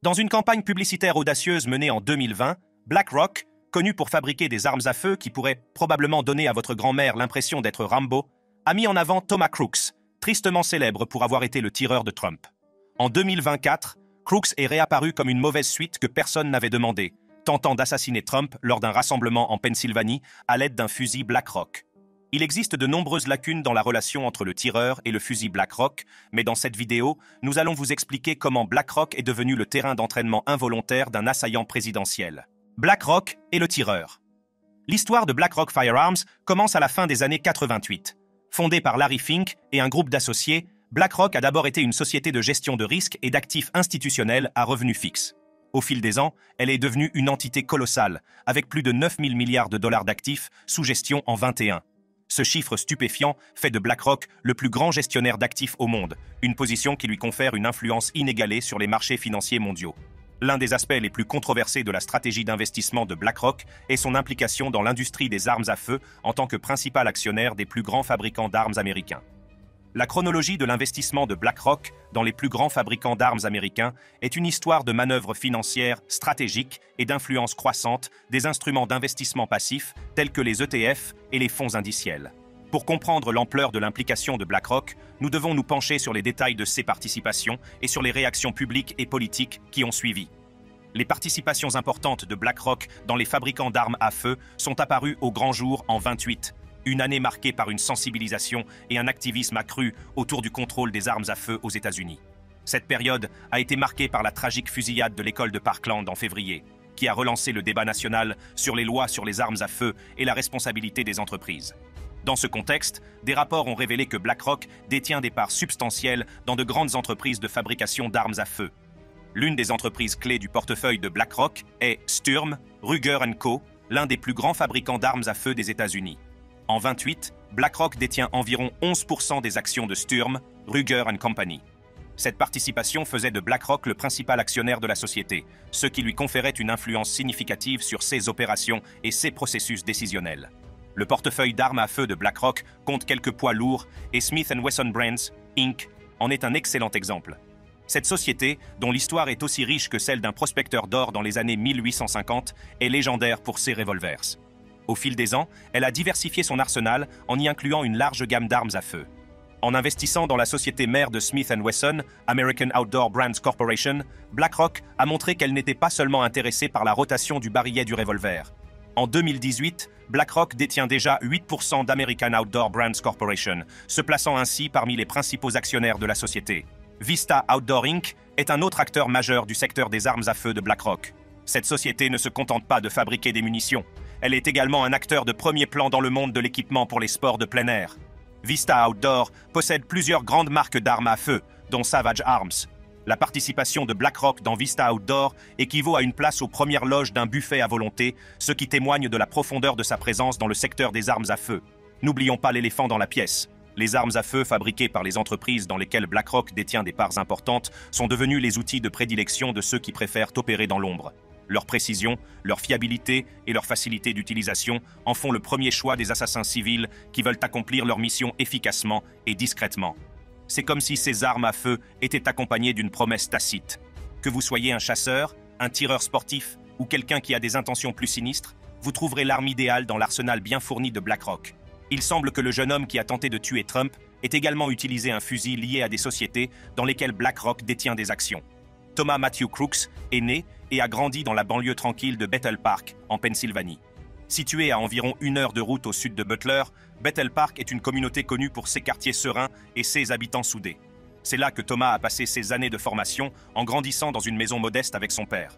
Dans une campagne publicitaire audacieuse menée en 2020, BlackRock, connu pour fabriquer des armes à feu qui pourraient probablement donner à votre grand-mère l'impression d'être Rambo, a mis en avant Thomas Crooks, tristement célèbre pour avoir été le tireur de Trump. En 2024, Crooks est réapparu comme une mauvaise suite que personne n'avait demandé, tentant d'assassiner Trump lors d'un rassemblement en Pennsylvanie à l'aide d'un fusil BlackRock. Il existe de nombreuses lacunes dans la relation entre le tireur et le fusil BlackRock, mais dans cette vidéo, nous allons vous expliquer comment BlackRock est devenu le terrain d'entraînement involontaire d'un assaillant présidentiel. BlackRock et le tireur. L'histoire de BlackRock Firearms commence à la fin des années 88. Fondée par Larry Fink et un groupe d'associés, BlackRock a d'abord été une société de gestion de risques et d'actifs institutionnels à revenus fixes. Au fil des ans, elle est devenue une entité colossale, avec plus de 9 000 milliards de dollars d'actifs sous gestion en 21. Ce chiffre stupéfiant fait de BlackRock le plus grand gestionnaire d'actifs au monde, une position qui lui confère une influence inégalée sur les marchés financiers mondiaux. L'un des aspects les plus controversés de la stratégie d'investissement de BlackRock est son implication dans l'industrie des armes à feu en tant que principal actionnaire des plus grands fabricants d'armes américains. La chronologie de l'investissement de BlackRock dans les plus grands fabricants d'armes américains est une histoire de manœuvres financières stratégiques et d'influence croissante des instruments d'investissement passifs tels que les ETF et les fonds indiciels. Pour comprendre l'ampleur de l'implication de BlackRock, nous devons nous pencher sur les détails de ses participations et sur les réactions publiques et politiques qui ont suivi. Les participations importantes de BlackRock dans les fabricants d'armes à feu sont apparues au grand jour en 28, une année marquée par une sensibilisation et un activisme accru autour du contrôle des armes à feu aux États-Unis. Cette période a été marquée par la tragique fusillade de l'école de Parkland en février, qui a relancé le débat national sur les lois sur les armes à feu et la responsabilité des entreprises. Dans ce contexte, des rapports ont révélé que BlackRock détient des parts substantielles dans de grandes entreprises de fabrication d'armes à feu. L'une des entreprises clés du portefeuille de BlackRock est Sturm, Ruger & Co., l'un des plus grands fabricants d'armes à feu des États-Unis. En 28, BlackRock détient environ 11% des actions de Sturm, Ruger & Company. Cette participation faisait de BlackRock le principal actionnaire de la société, ce qui lui conférait une influence significative sur ses opérations et ses processus décisionnels. Le portefeuille d'armes à feu de BlackRock compte quelques poids lourds et Smith & Wesson Brands, Inc. en est un excellent exemple. Cette société, dont l'histoire est aussi riche que celle d'un prospecteur d'or dans les années 1850, est légendaire pour ses revolvers. Au fil des ans, elle a diversifié son arsenal en y incluant une large gamme d'armes à feu. En investissant dans la société mère de Smith & Wesson, American Outdoor Brands Corporation, BlackRock a montré qu'elle n'était pas seulement intéressée par la rotation du barillet du revolver. En 2018, BlackRock détient déjà 8% d'American Outdoor Brands Corporation, se plaçant ainsi parmi les principaux actionnaires de la société. Vista Outdoor Inc. est un autre acteur majeur du secteur des armes à feu de BlackRock. Cette société ne se contente pas de fabriquer des munitions. Elle est également un acteur de premier plan dans le monde de l'équipement pour les sports de plein air. Vista Outdoor possède plusieurs grandes marques d'armes à feu, dont Savage Arms. La participation de BlackRock dans Vista Outdoor équivaut à une place aux premières loges d'un buffet à volonté, ce qui témoigne de la profondeur de sa présence dans le secteur des armes à feu. N'oublions pas l'éléphant dans la pièce. Les armes à feu fabriquées par les entreprises dans lesquelles BlackRock détient des parts importantes sont devenues les outils de prédilection de ceux qui préfèrent opérer dans l'ombre. Leur précision, leur fiabilité et leur facilité d'utilisation en font le premier choix des assassins civils qui veulent accomplir leur mission efficacement et discrètement. C'est comme si ces armes à feu étaient accompagnées d'une promesse tacite. Que vous soyez un chasseur, un tireur sportif ou quelqu'un qui a des intentions plus sinistres, vous trouverez l'arme idéale dans l'arsenal bien fourni de BlackRock. Il semble que le jeune homme qui a tenté de tuer Trump ait également utilisé un fusil lié à des sociétés dans lesquelles BlackRock détient des actions. Thomas Matthew Crooks est né et a grandi dans la banlieue tranquille de Bethel Park, en Pennsylvanie. Située à environ 1 heure de route au sud de Butler, Bethel Park est une communauté connue pour ses quartiers sereins et ses habitants soudés. C'est là que Thomas a passé ses années de formation en grandissant dans une maison modeste avec son père.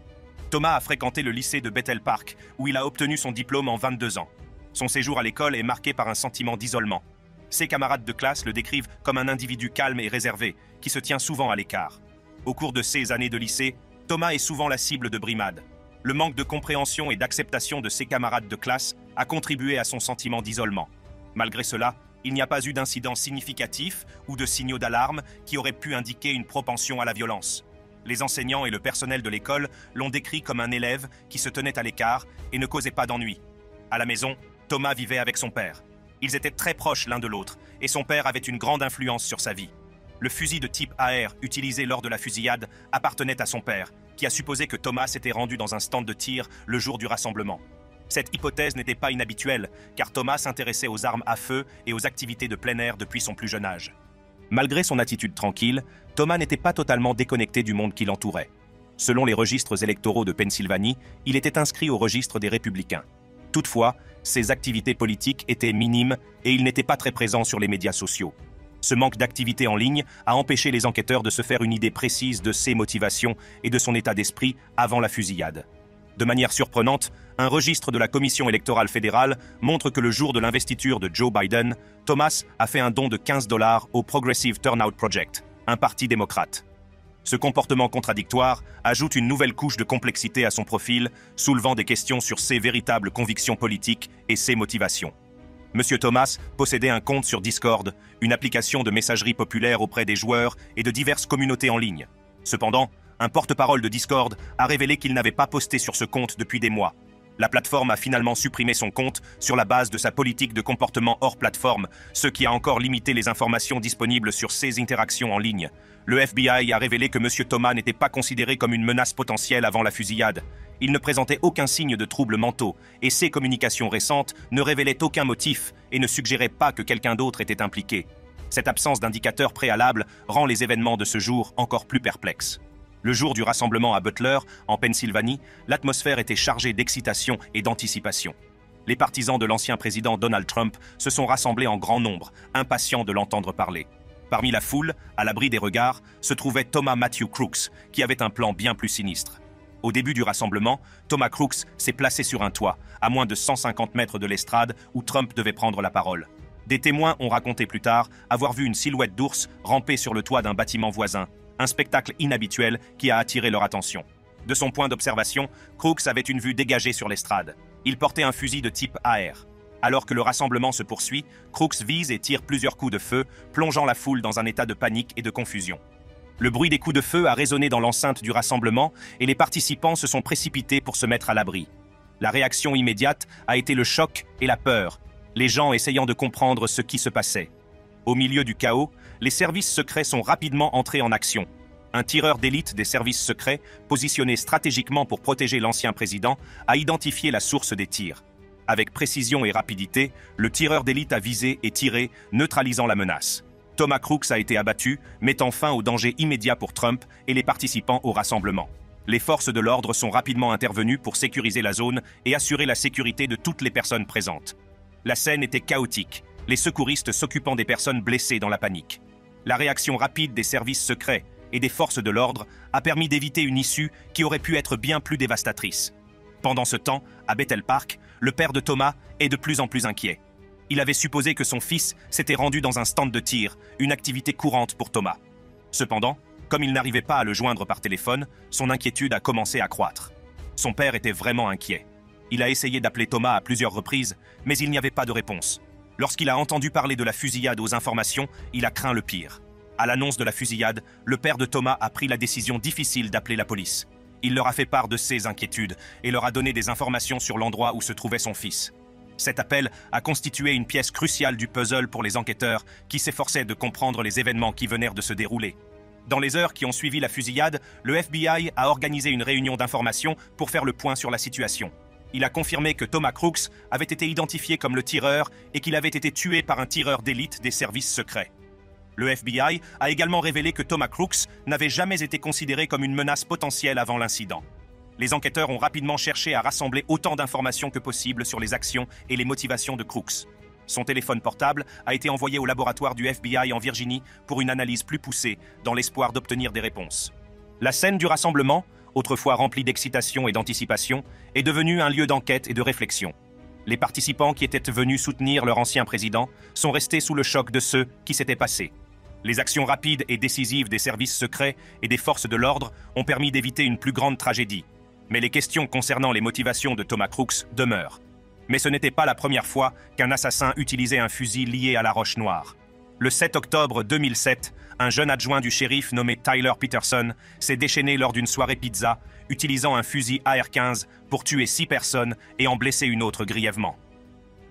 Thomas a fréquenté le lycée de Bethel Park, où il a obtenu son diplôme en 22 ans. Son séjour à l'école est marqué par un sentiment d'isolement. Ses camarades de classe le décrivent comme un individu calme et réservé, qui se tient souvent à l'écart. Au cours de ces années de lycée, Thomas est souvent la cible de brimades. Le manque de compréhension et d'acceptation de ses camarades de classe a contribué à son sentiment d'isolement. Malgré cela, il n'y a pas eu d'incidents significatifs ou de signaux d'alarme qui auraient pu indiquer une propension à la violence. Les enseignants et le personnel de l'école l'ont décrit comme un élève qui se tenait à l'écart et ne causait pas d'ennui. À la maison, Thomas vivait avec son père. Ils étaient très proches l'un de l'autre et son père avait une grande influence sur sa vie. Le fusil de type AR utilisé lors de la fusillade appartenait à son père, qui a supposé que Thomas s'était rendu dans un stand de tir le jour du rassemblement. Cette hypothèse n'était pas inhabituelle, car Thomas s'intéressait aux armes à feu et aux activités de plein air depuis son plus jeune âge. Malgré son attitude tranquille, Thomas n'était pas totalement déconnecté du monde qui l'entourait. Selon les registres électoraux de Pennsylvanie, il était inscrit au registre des Républicains. Toutefois, ses activités politiques étaient minimes et il n'était pas très présent sur les médias sociaux. Ce manque d'activité en ligne a empêché les enquêteurs de se faire une idée précise de ses motivations et de son état d'esprit avant la fusillade. De manière surprenante, un registre de la Commission électorale fédérale montre que le jour de l'investiture de Joe Biden, Thomas a fait un don de $15 au Progressive Turnout Project, un parti démocrate. Ce comportement contradictoire ajoute une nouvelle couche de complexité à son profil, soulevant des questions sur ses véritables convictions politiques et ses motivations. Monsieur Thomas possédait un compte sur Discord, une application de messagerie populaire auprès des joueurs et de diverses communautés en ligne. Cependant, un porte-parole de Discord a révélé qu'il n'avait pas posté sur ce compte depuis des mois. La plateforme a finalement supprimé son compte sur la base de sa politique de comportement hors plateforme, ce qui a encore limité les informations disponibles sur ses interactions en ligne. Le FBI a révélé que M. Thomas n'était pas considéré comme une menace potentielle avant la fusillade. Il ne présentait aucun signe de troubles mentaux et ses communications récentes ne révélaient aucun motif et ne suggéraient pas que quelqu'un d'autre était impliqué. Cette absence d'indicateur préalable rend les événements de ce jour encore plus perplexes. Le jour du rassemblement à Butler, en Pennsylvanie, l'atmosphère était chargée d'excitation et d'anticipation. Les partisans de l'ancien président Donald Trump se sont rassemblés en grand nombre, impatients de l'entendre parler. Parmi la foule, à l'abri des regards, se trouvait Thomas Matthew Crooks, qui avait un plan bien plus sinistre. Au début du rassemblement, Thomas Crooks s'est placé sur un toit, à moins de 150 mètres de l'estrade où Trump devait prendre la parole. Des témoins ont raconté plus tard avoir vu une silhouette d'ours ramper sur le toit d'un bâtiment voisin, un spectacle inhabituel qui a attiré leur attention. De son point d'observation, Crooks avait une vue dégagée sur l'estrade. Il portait un fusil de type AR. Alors que le rassemblement se poursuit, Crooks vise et tire plusieurs coups de feu, plongeant la foule dans un état de panique et de confusion. Le bruit des coups de feu a résonné dans l'enceinte du rassemblement et les participants se sont précipités pour se mettre à l'abri. La réaction immédiate a été le choc et la peur, les gens essayant de comprendre ce qui se passait. Au milieu du chaos, les services secrets sont rapidement entrés en action. Un tireur d'élite des services secrets, positionné stratégiquement pour protéger l'ancien président, a identifié la source des tirs. Avec précision et rapidité, le tireur d'élite a visé et tiré, neutralisant la menace. Thomas Crooks a été abattu, mettant fin au danger immédiat pour Trump et les participants au rassemblement. Les forces de l'ordre sont rapidement intervenues pour sécuriser la zone et assurer la sécurité de toutes les personnes présentes. La scène était chaotique, les secouristes s'occupant des personnes blessées dans la panique. La réaction rapide des services secrets et des forces de l'ordre a permis d'éviter une issue qui aurait pu être bien plus dévastatrice. Pendant ce temps, à Bethel Park, le père de Thomas est de plus en plus inquiet. Il avait supposé que son fils s'était rendu dans un stand de tir, une activité courante pour Thomas. Cependant, comme il n'arrivait pas à le joindre par téléphone, son inquiétude a commencé à croître. Son père était vraiment inquiet. Il a essayé d'appeler Thomas à plusieurs reprises, mais il n'y avait pas de réponse. Lorsqu'il a entendu parler de la fusillade aux informations, il a craint le pire. À l'annonce de la fusillade, le père de Thomas a pris la décision difficile d'appeler la police. Il leur a fait part de ses inquiétudes et leur a donné des informations sur l'endroit où se trouvait son fils. Cet appel a constitué une pièce cruciale du puzzle pour les enquêteurs qui s'efforçaient de comprendre les événements qui venaient de se dérouler. Dans les heures qui ont suivi la fusillade, le FBI a organisé une réunion d'information pour faire le point sur la situation. Il a confirmé que Thomas Crooks avait été identifié comme le tireur et qu'il avait été tué par un tireur d'élite des services secrets. Le FBI a également révélé que Thomas Crooks n'avait jamais été considéré comme une menace potentielle avant l'incident. Les enquêteurs ont rapidement cherché à rassembler autant d'informations que possible sur les actions et les motivations de Crooks. Son téléphone portable a été envoyé au laboratoire du FBI en Virginie pour une analyse plus poussée, dans l'espoir d'obtenir des réponses. La scène du rassemblement, autrefois remplie d'excitation et d'anticipation, est devenue un lieu d'enquête et de réflexion. Les participants qui étaient venus soutenir leur ancien président sont restés sous le choc de ce qui s'était passé. Les actions rapides et décisives des services secrets et des forces de l'ordre ont permis d'éviter une plus grande tragédie. Mais les questions concernant les motivations de Thomas Crooks demeurent. Mais ce n'était pas la première fois qu'un assassin utilisait un fusil lié à la Roche Noire. Le 7 octobre 2007, un jeune adjoint du shérif nommé Tyler Peterson s'est déchaîné lors d'une soirée pizza, utilisant un fusil AR-15 pour tuer 6 personnes et en blesser une autre grièvement.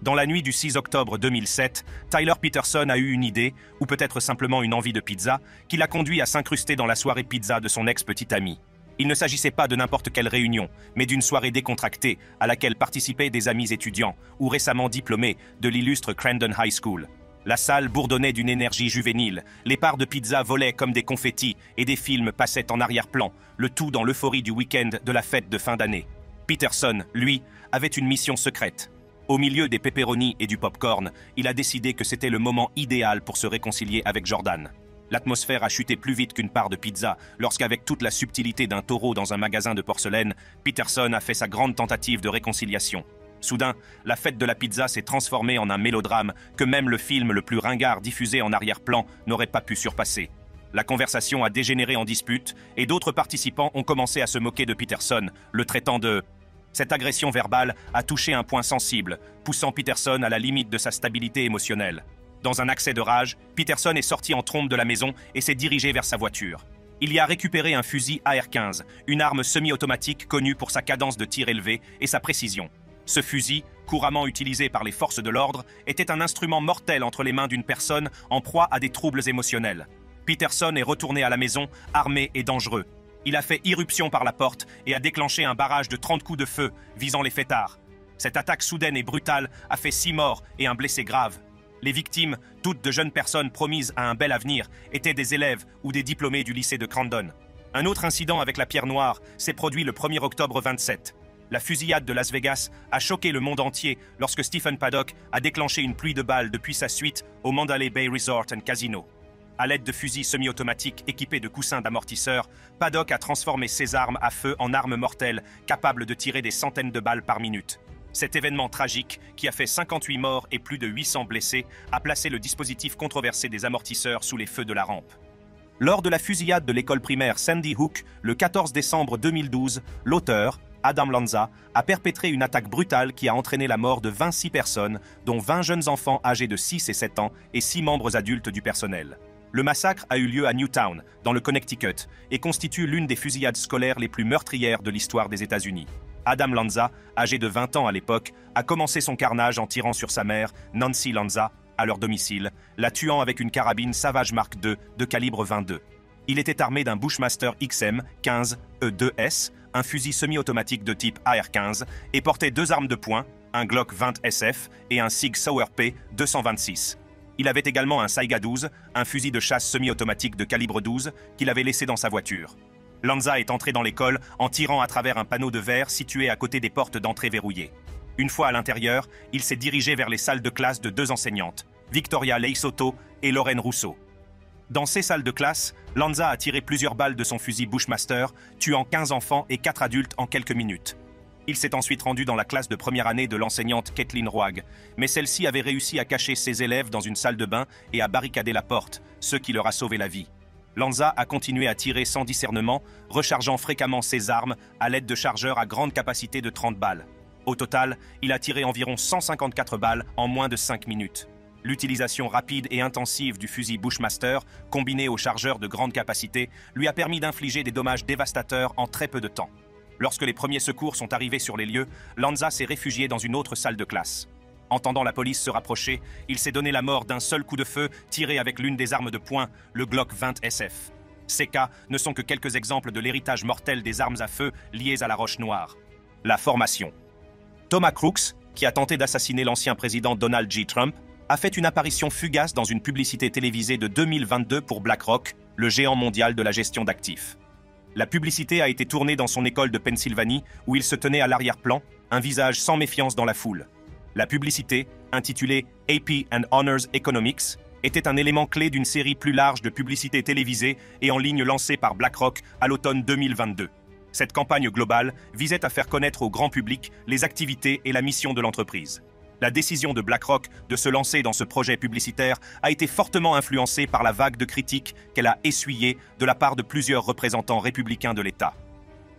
Dans la nuit du 6 octobre 2007, Tyler Peterson a eu une idée, ou peut-être simplement une envie de pizza, qui l'a conduit à s'incruster dans la soirée pizza de son ex-petite amie. Il ne s'agissait pas de n'importe quelle réunion, mais d'une soirée décontractée à laquelle participaient des amis étudiants ou récemment diplômés de l'illustre Crandon High School. La salle bourdonnait d'une énergie juvénile, les parts de pizza volaient comme des confettis et des films passaient en arrière-plan, le tout dans l'euphorie du week-end de la fête de fin d'année. Peterson, lui, avait une mission secrète. Au milieu des pepperonis et du popcorn, il a décidé que c'était le moment idéal pour se réconcilier avec Jordan. L'atmosphère a chuté plus vite qu'une part de pizza lorsqu'avec toute la subtilité d'un taureau dans un magasin de porcelaine, Peterson a fait sa grande tentative de réconciliation. Soudain, la fête de la pizza s'est transformée en un mélodrame que même le film le plus ringard diffusé en arrière-plan n'aurait pas pu surpasser. La conversation a dégénéré en dispute et d'autres participants ont commencé à se moquer de Peterson, le traitant de... Cette agression verbale a touché un point sensible, poussant Peterson à la limite de sa stabilité émotionnelle. Dans un accès de rage, Peterson est sorti en trombe de la maison et s'est dirigé vers sa voiture. Il y a récupéré un fusil AR-15, une arme semi-automatique connue pour sa cadence de tir élevée et sa précision. Ce fusil, couramment utilisé par les forces de l'ordre, était un instrument mortel entre les mains d'une personne en proie à des troubles émotionnels. Peterson est retourné à la maison, armé et dangereux. Il a fait irruption par la porte et a déclenché un barrage de 30 coups de feu visant les fêtards. Cette attaque soudaine et brutale a fait 6 morts et un blessé grave. Les victimes, toutes de jeunes personnes promises à un bel avenir, étaient des élèves ou des diplômés du lycée de Crandon. Un autre incident avec la pierre noire s'est produit le 1er octobre 27. La fusillade de Las Vegas a choqué le monde entier lorsque Stephen Paddock a déclenché une pluie de balles depuis sa suite au Mandalay Bay Resort and Casino. À l'aide de fusils semi-automatiques équipés de coussins d'amortisseurs, Paddock a transformé ses armes à feu en armes mortelles capables de tirer des centaines de balles par minute. Cet événement tragique, qui a fait 58 morts et plus de 800 blessés, a placé le dispositif controversé des amortisseurs sous les feux de la rampe. Lors de la fusillade de l'école primaire Sandy Hook, le 14 décembre 2012, l'auteur, Adam Lanza, a perpétré une attaque brutale qui a entraîné la mort de 26 personnes, dont 20 jeunes enfants âgés de 6 et 7 ans et 6 membres adultes du personnel. Le massacre a eu lieu à Newtown, dans le Connecticut, et constitue l'une des fusillades scolaires les plus meurtrières de l'histoire des États-Unis. Adam Lanza, âgé de 20 ans à l'époque, a commencé son carnage en tirant sur sa mère, Nancy Lanza, à leur domicile, la tuant avec une carabine Savage Mark II de calibre 22. Il était armé d'un Bushmaster XM-15E2S, un fusil semi-automatique de type AR-15, et portait 2 armes de poing, un Glock 20 SF et un Sig Sauer P 226. Il avait également un Saiga 12, un fusil de chasse semi-automatique de calibre 12 qu'il avait laissé dans sa voiture. Lanza est entré dans l'école en tirant à travers un panneau de verre situé à côté des portes d'entrée verrouillées. Une fois à l'intérieur, il s'est dirigé vers les salles de classe de 2 enseignantes, Victoria Leisotto et Lorraine Rousseau. Dans ces salles de classe, Lanza a tiré plusieurs balles de son fusil Bushmaster, tuant 15 enfants et 4 adultes en quelques minutes. Il s'est ensuite rendu dans la classe de première année de l'enseignante Kathleen Roig, mais celle-ci avait réussi à cacher ses élèves dans une salle de bain et à barricader la porte, ce qui leur a sauvé la vie. Lanza a continué à tirer sans discernement, rechargeant fréquemment ses armes à l'aide de chargeurs à grande capacité de 30 balles. Au total, il a tiré environ 154 balles en moins de 5 minutes. L'utilisation rapide et intensive du fusil Bushmaster, combiné aux chargeurs de grande capacité, lui a permis d'infliger des dommages dévastateurs en très peu de temps. Lorsque les premiers secours sont arrivés sur les lieux, Lanza s'est réfugié dans une autre salle de classe. Entendant la police se rapprocher, il s'est donné la mort d'un seul coup de feu tiré avec l'une des armes de poing, le Glock 20 SF. Ces cas ne sont que quelques exemples de l'héritage mortel des armes à feu liées à la Roche Noire. La formation. Thomas Crooks, qui a tenté d'assassiner l'ancien président Donald J. Trump, a fait une apparition fugace dans une publicité télévisée de 2022 pour BlackRock, le géant mondial de la gestion d'actifs. La publicité a été tournée dans son école de Pennsylvanie, où il se tenait à l'arrière-plan, un visage sans méfiance dans la foule. La publicité, intitulée AP and Honors Economics, était un élément clé d'une série plus large de publicités télévisées et en ligne lancée par BlackRock à l'automne 2022. Cette campagne globale visait à faire connaître au grand public les activités et la mission de l'entreprise. La décision de BlackRock de se lancer dans ce projet publicitaire a été fortement influencée par la vague de critiques qu'elle a essuyée de la part de plusieurs représentants républicains de l'État.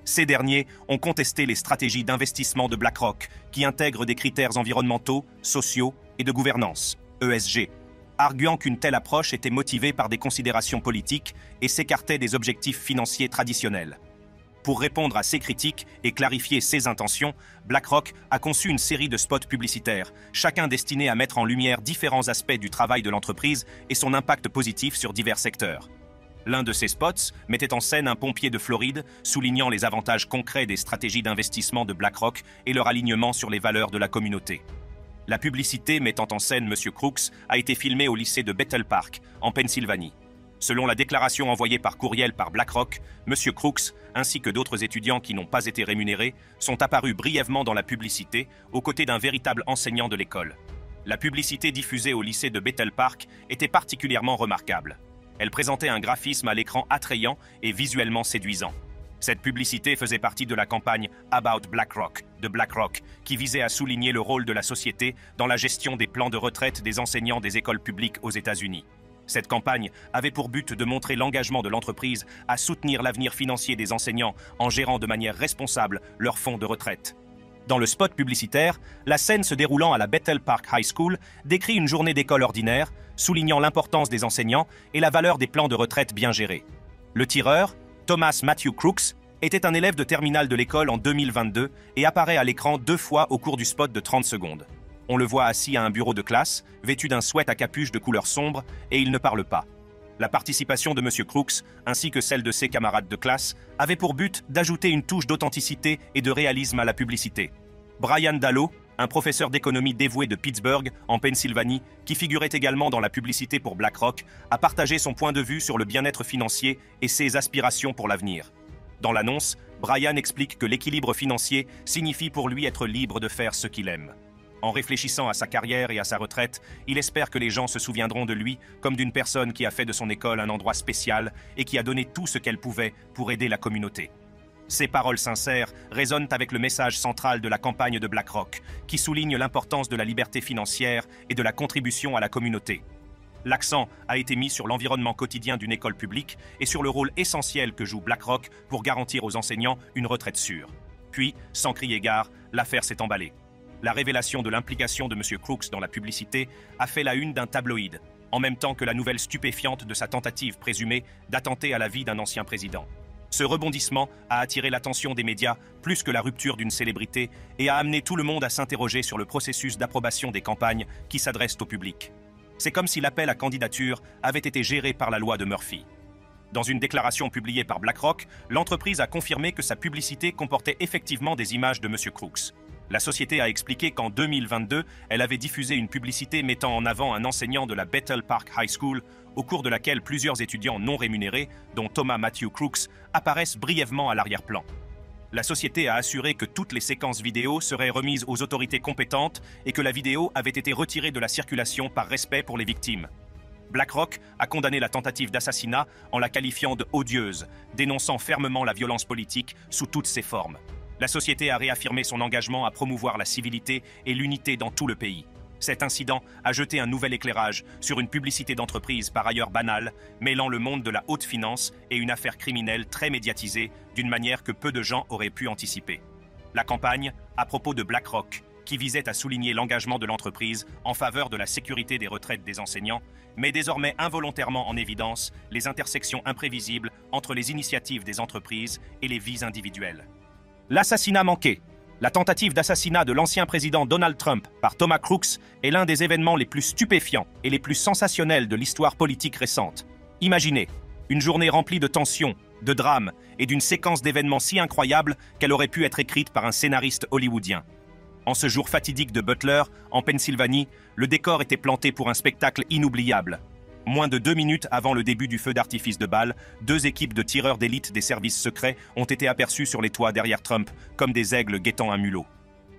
Ces derniers ont contesté les stratégies d'investissement de BlackRock, qui intègrent des critères environnementaux, sociaux et de gouvernance, ESG, arguant qu'une telle approche était motivée par des considérations politiques et s'écartait des objectifs financiers traditionnels. Pour répondre à ces critiques et clarifier ses intentions, BlackRock a conçu une série de spots publicitaires, chacun destiné à mettre en lumière différents aspects du travail de l'entreprise et son impact positif sur divers secteurs. L'un de ces spots mettait en scène un pompier de Floride, soulignant les avantages concrets des stratégies d'investissement de BlackRock et leur alignement sur les valeurs de la communauté. La publicité mettant en scène M. Crooks a été filmée au lycée de Bethel Park, en Pennsylvanie. Selon la déclaration envoyée par courriel par BlackRock, M. Crooks, ainsi que d'autres étudiants qui n'ont pas été rémunérés, sont apparus brièvement dans la publicité, aux côtés d'un véritable enseignant de l'école. La publicité diffusée au lycée de Bethel Park était particulièrement remarquable. Elle présentait un graphisme à l'écran attrayant et visuellement séduisant. Cette publicité faisait partie de la campagne About BlackRock de BlackRock, qui visait à souligner le rôle de la société dans la gestion des plans de retraite des enseignants des écoles publiques aux États-Unis. Cette campagne avait pour but de montrer l'engagement de l'entreprise à soutenir l'avenir financier des enseignants en gérant de manière responsable leurs fonds de retraite. Dans le spot publicitaire, la scène se déroulant à la Bethel Park High School décrit une journée d'école ordinaire, soulignant l'importance des enseignants et la valeur des plans de retraite bien gérés. Le tireur, Thomas Matthew Crooks, était un élève de terminale de l'école en 2022 et apparaît à l'écran 2 fois au cours du spot de 30 secondes. On le voit assis à un bureau de classe, vêtu d'un sweat à capuche de couleur sombre, et il ne parle pas. La participation de M. Crooks, ainsi que celle de ses camarades de classe, avait pour but d'ajouter une touche d'authenticité et de réalisme à la publicité. Brian Dallow, un professeur d'économie dévoué de Pittsburgh, en Pennsylvanie, qui figurait également dans la publicité pour BlackRock, a partagé son point de vue sur le bien-être financier et ses aspirations pour l'avenir. Dans l'annonce, Brian explique que l'équilibre financier signifie pour lui être libre de faire ce qu'il aime. En réfléchissant à sa carrière et à sa retraite, il espère que les gens se souviendront de lui comme d'une personne qui a fait de son école un endroit spécial et qui a donné tout ce qu'elle pouvait pour aider la communauté. Ces paroles sincères résonnent avec le message central de la campagne de BlackRock, qui souligne l'importance de la liberté financière et de la contribution à la communauté. L'accent a été mis sur l'environnement quotidien d'une école publique et sur le rôle essentiel que joue BlackRock pour garantir aux enseignants une retraite sûre. Puis, sans crier gare, l'affaire s'est emballée. La révélation de l'implication de M. Crooks dans la publicité a fait la une d'un tabloïd, en même temps que la nouvelle stupéfiante de sa tentative présumée d'attenter à la vie d'un ancien président. Ce rebondissement a attiré l'attention des médias plus que la rupture d'une célébrité et a amené tout le monde à s'interroger sur le processus d'approbation des campagnes qui s'adressent au public. C'est comme si l'appel à candidature avait été géré par la loi de Murphy. Dans une déclaration publiée par BlackRock, l'entreprise a confirmé que sa publicité comportait effectivement des images de M. Crooks. La société a expliqué qu'en 2022, elle avait diffusé une publicité mettant en avant un enseignant de la Bethel Park High School, au cours de laquelle plusieurs étudiants non rémunérés, dont Thomas Matthew Crooks, apparaissent brièvement à l'arrière-plan. La société a assuré que toutes les séquences vidéo seraient remises aux autorités compétentes et que la vidéo avait été retirée de la circulation par respect pour les victimes. BlackRock a condamné la tentative d'assassinat en la qualifiant de odieuse, dénonçant fermement la violence politique sous toutes ses formes. La société a réaffirmé son engagement à promouvoir la civilité et l'unité dans tout le pays. Cet incident a jeté un nouvel éclairage sur une publicité d'entreprise par ailleurs banale, mêlant le monde de la haute finance et une affaire criminelle très médiatisée d'une manière que peu de gens auraient pu anticiper. La campagne, à propos de BlackRock, qui visait à souligner l'engagement de l'entreprise en faveur de la sécurité des retraites des enseignants, met désormais involontairement en évidence les intersections imprévisibles entre les initiatives des entreprises et les vies individuelles. L'assassinat manqué. La tentative d'assassinat de l'ancien président Donald Trump par Thomas Crooks est l'un des événements les plus stupéfiants et les plus sensationnels de l'histoire politique récente. Imaginez, une journée remplie de tensions, de drames et d'une séquence d'événements si incroyables qu'elle aurait pu être écrite par un scénariste hollywoodien. En ce jour fatidique de Butler, en Pennsylvanie, le décor était planté pour un spectacle inoubliable. Moins de 2 minutes avant le début du feu d'artifice de balles, 2 équipes de tireurs d'élite des services secrets ont été aperçues sur les toits derrière Trump, comme des aigles guettant un mulot.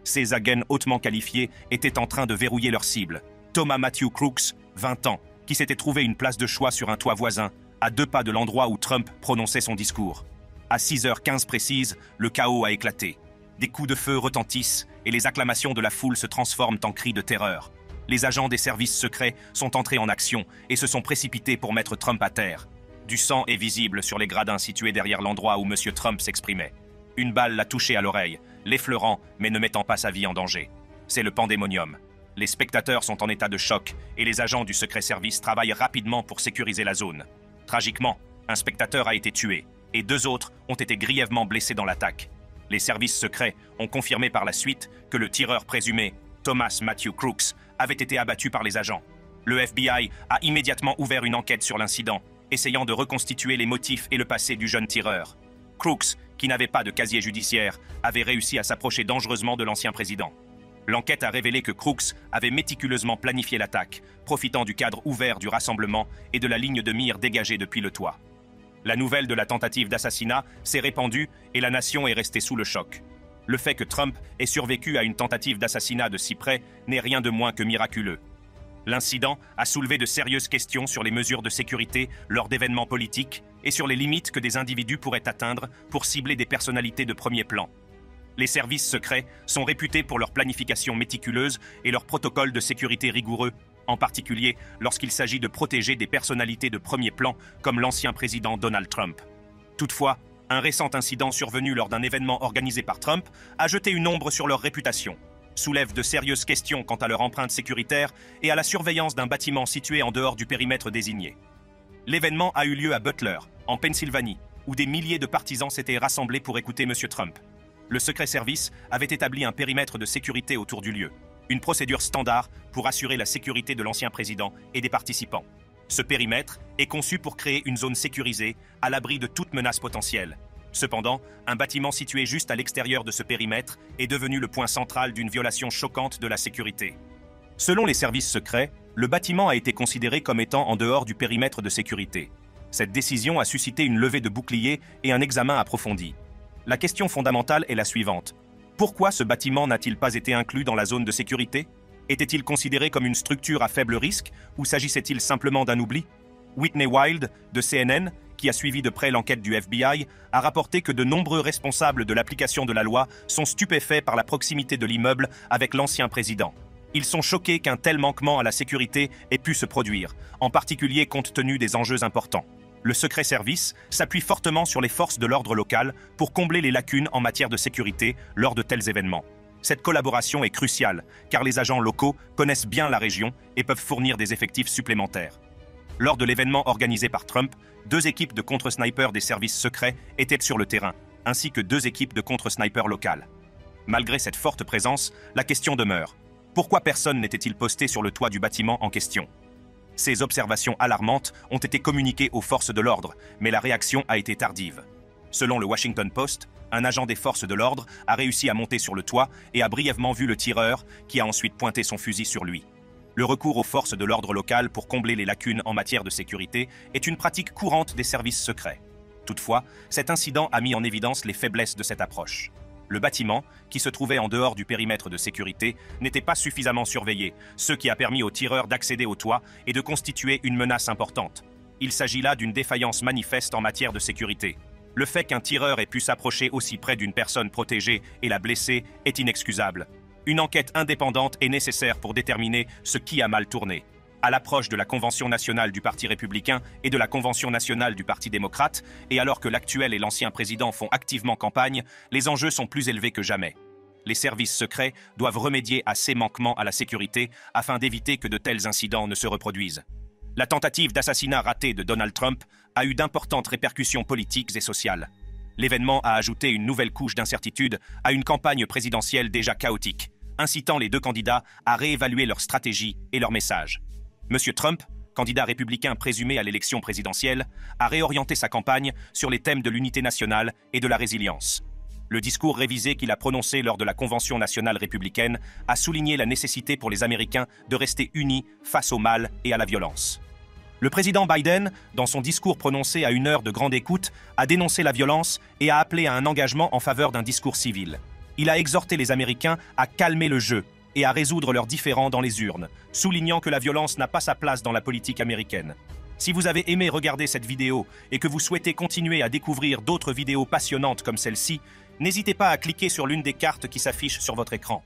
Ces agents hautement qualifiés étaient en train de verrouiller leur cible. Thomas Matthew Crooks, 20 ans, qui s'était trouvé une place de choix sur un toit voisin, à 2 pas de l'endroit où Trump prononçait son discours. À 6h15 précise, le chaos a éclaté. Des coups de feu retentissent et les acclamations de la foule se transforment en cris de terreur. Les agents des services secrets sont entrés en action et se sont précipités pour mettre Trump à terre. Du sang est visible sur les gradins situés derrière l'endroit où M. Trump s'exprimait. Une balle l'a touché à l'oreille, l'effleurant mais ne mettant pas sa vie en danger. C'est le pandémonium. Les spectateurs sont en état de choc et les agents du secret service travaillent rapidement pour sécuriser la zone. Tragiquement, un spectateur a été tué et 2 autres ont été grièvement blessés dans l'attaque. Les services secrets ont confirmé par la suite que le tireur présumé, Thomas Matthew Crooks, avait été abattu par les agents. Le FBI a immédiatement ouvert une enquête sur l'incident. essayant de reconstituer les motifs et le passé du jeune tireur. Crooks, qui n'avait pas de casier judiciaire, avait réussi à s'approcher dangereusement de l'ancien président. L'enquête a révélé que Crooks avait méticuleusement planifié l'attaque, profitant du cadre ouvert du rassemblement et de la ligne de mire dégagée depuis le toit. La nouvelle de la tentative d'assassinat s'est répandue et la nation est restée sous le choc. Le fait que Trump ait survécu à une tentative d'assassinat de si près n'est rien de moins que miraculeux. L'incident a soulevé de sérieuses questions sur les mesures de sécurité lors d'événements politiques et sur les limites que des individus pourraient atteindre pour cibler des personnalités de premier plan. Les services secrets sont réputés pour leur planification méticuleuse et leurs protocoles de sécurité rigoureux, en particulier lorsqu'il s'agit de protéger des personnalités de premier plan comme l'ancien président Donald Trump. Toutefois, un récent incident survenu lors d'un événement organisé par Trump a jeté une ombre sur leur réputation, soulève de sérieuses questions quant à leur empreinte sécuritaire et à la surveillance d'un bâtiment situé en dehors du périmètre désigné. L'événement a eu lieu à Butler, en Pennsylvanie, où des milliers de partisans s'étaient rassemblés pour écouter M. Trump. Le Secret Service avait établi un périmètre de sécurité autour du lieu, une procédure standard pour assurer la sécurité de l'ancien président et des participants. Ce périmètre est conçu pour créer une zone sécurisée, à l'abri de toute menace potentielle. Cependant, un bâtiment situé juste à l'extérieur de ce périmètre est devenu le point central d'une violation choquante de la sécurité. Selon les services secrets, le bâtiment a été considéré comme étant en dehors du périmètre de sécurité. Cette décision a suscité une levée de boucliers et un examen approfondi. La question fondamentale est la suivante. Pourquoi ce bâtiment n'a-t-il pas été inclus dans la zone de sécurité? Était-il considéré comme une structure à faible risque ou s'agissait-il simplement d'un oubli? Whitney Wild, de CNN, qui a suivi de près l'enquête du FBI, a rapporté que de nombreux responsables de l'application de la loi sont stupéfaits par la proximité de l'immeuble avec l'ancien président. Ils sont choqués qu'un tel manquement à la sécurité ait pu se produire, en particulier compte tenu des enjeux importants. Le Secret Service s'appuie fortement sur les forces de l'ordre local pour combler les lacunes en matière de sécurité lors de tels événements. Cette collaboration est cruciale, car les agents locaux connaissent bien la région et peuvent fournir des effectifs supplémentaires. Lors de l'événement organisé par Trump, 2 équipes de contre-snipers des services secrets étaient sur le terrain, ainsi que 2 équipes de contre-snipers locales. Malgré cette forte présence, la question demeure. Pourquoi personne n'était-il posté sur le toit du bâtiment en question? Ces observations alarmantes ont été communiquées aux forces de l'ordre, mais la réaction a été tardive. Selon le Washington Post, un agent des forces de l'ordre a réussi à monter sur le toit et a brièvement vu le tireur, qui a ensuite pointé son fusil sur lui. Le recours aux forces de l'ordre local pour combler les lacunes en matière de sécurité est une pratique courante des services secrets. Toutefois, cet incident a mis en évidence les faiblesses de cette approche. Le bâtiment, qui se trouvait en dehors du périmètre de sécurité, n'était pas suffisamment surveillé, ce qui a permis aux tireurs d'accéder au toit et de constituer une menace importante. Il s'agit là d'une défaillance manifeste en matière de sécurité. Le fait qu'un tireur ait pu s'approcher aussi près d'une personne protégée et la blesser est inexcusable. Une enquête indépendante est nécessaire pour déterminer ce qui a mal tourné. À l'approche de la Convention nationale du Parti républicain et de la Convention nationale du Parti démocrate, et alors que l'actuel et l'ancien président font activement campagne, les enjeux sont plus élevés que jamais. Les services secrets doivent remédier à ces manquements à la sécurité afin d'éviter que de tels incidents ne se reproduisent. La tentative d'assassinat ratée de Donald Trump a eu d'importantes répercussions politiques et sociales. L'événement a ajouté une nouvelle couche d'incertitude à une campagne présidentielle déjà chaotique, incitant les 2 candidats à réévaluer leur stratégie et leur message. M. Trump, candidat républicain présumé à l'élection présidentielle, a réorienté sa campagne sur les thèmes de l'unité nationale et de la résilience. Le discours révisé qu'il a prononcé lors de la Convention nationale républicaine a souligné la nécessité pour les Américains de rester unis face au mal et à la violence. Le président Biden, dans son discours prononcé à une heure de grande écoute, a dénoncé la violence et a appelé à un engagement en faveur d'un discours civil. Il a exhorté les Américains à calmer le jeu et à résoudre leurs différends dans les urnes, soulignant que la violence n'a pas sa place dans la politique américaine. Si vous avez aimé regarder cette vidéo et que vous souhaitez continuer à découvrir d'autres vidéos passionnantes comme celle-ci, n'hésitez pas à cliquer sur l'une des cartes qui s'affichent sur votre écran.